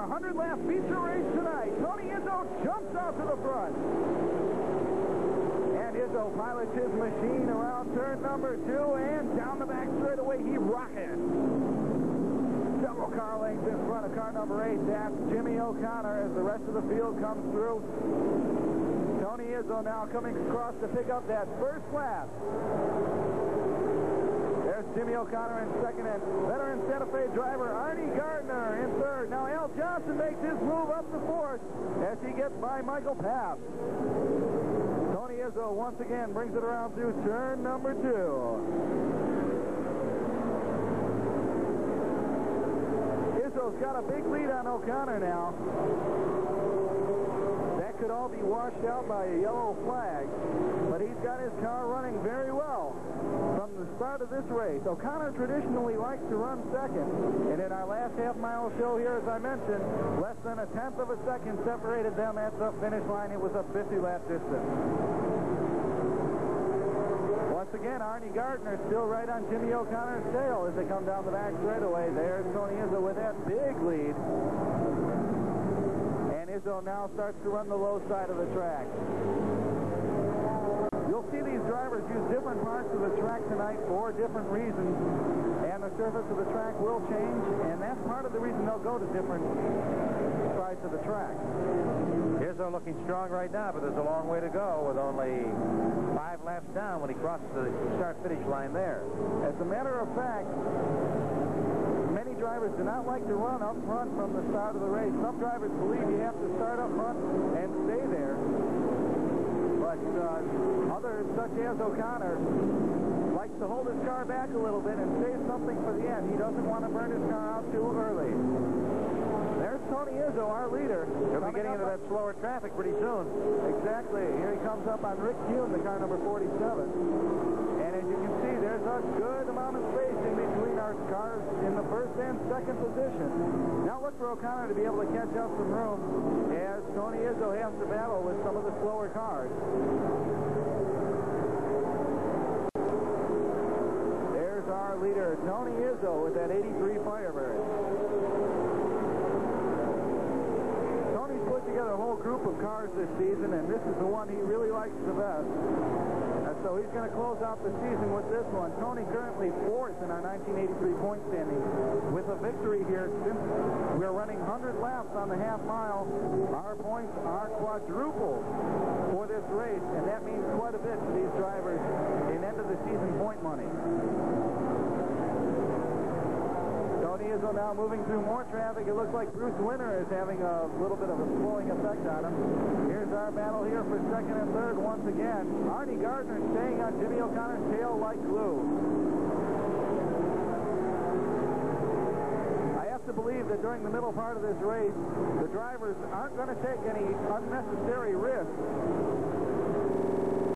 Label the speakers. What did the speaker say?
Speaker 1: our 100-lap feature race tonight. Tony Izzo jumps out to the front. And Izzo pilots his machine around turn number 2, and down the back straightaway he rockets. Several car lengths in front of car number 8. That's Jimmy O'Connor as the rest of the field comes through. Tony Izzo now coming across to pick up that first lap. There's Jimmy O'Connor in second, and veteran Santa Fe driver Arnie Gardner in third. Now Al Johnson makes his move up to fourth as he gets by Michael Papp. Tony Izzo once again brings it around through turn number 2. Izzo's got a big lead on O'Connor now. That could all be washed out by a yellow flag, but he's got his car running very well from the start of this race. O'Connor traditionally likes to run second, and in our last half-mile show here, as I mentioned, less than a tenth of a second separated them at the finish line. It was a 50-lap distance. Once again, Arnie Gardner still right on Jimmy O'Connor's tail as they come down the back straightaway. There's Tony Izzo with that big lead. And Izzo now starts to run the low side of the track. You'll see these drivers use different parts of the track tonight for different reasons, and the surface of the track will change, and that's part of the reason they'll go to different sides of the track.
Speaker 2: Izzo looking strong right now, but there's a long way to go with only 5 laps down when he crosses the start-finish line there.
Speaker 1: As a matter of fact, many drivers do not like to run up front from the start of the race. Some drivers believe you have to start up front and stay there. But others, such as O'Connor, likes to hold his car back a little bit and save something for the end. He doesn't want to burn his car out too early. There's Tony Izzo, our leader.
Speaker 2: He'll be getting into that slower traffic pretty soon.
Speaker 1: Exactly. Here he comes up on Rick Kuhn, the car number 47. And as you can see, there's a good amount of space in between our cars in the first and second position. Now look for O'Connor to be able to catch up some room as Tony Izzo has to battle with some of the slower cars. There's our leader, Tony Izzo, with that 83 Firebird. Tony's put together a whole group of cars this season, and this is the one he really likes the best. And so he's going to close out the season with this one. Tony currently 4th in our 1983 point standing with a victory here. Since we're running 100 laps on the half mile, our points are quadrupled for this race, and that means quite a bit to these drivers in end-of-the-season point money. Tony Izzo now moving through more traffic. It looks like Bruce Winter is having a little bit of a slowing effect on him. Here's our battle here for second and third once again. Arnie Gardner staying on Jimmy O'Connor's tail like glue. I have to believe that during the middle part of this race, the drivers aren't going to take any unnecessary risks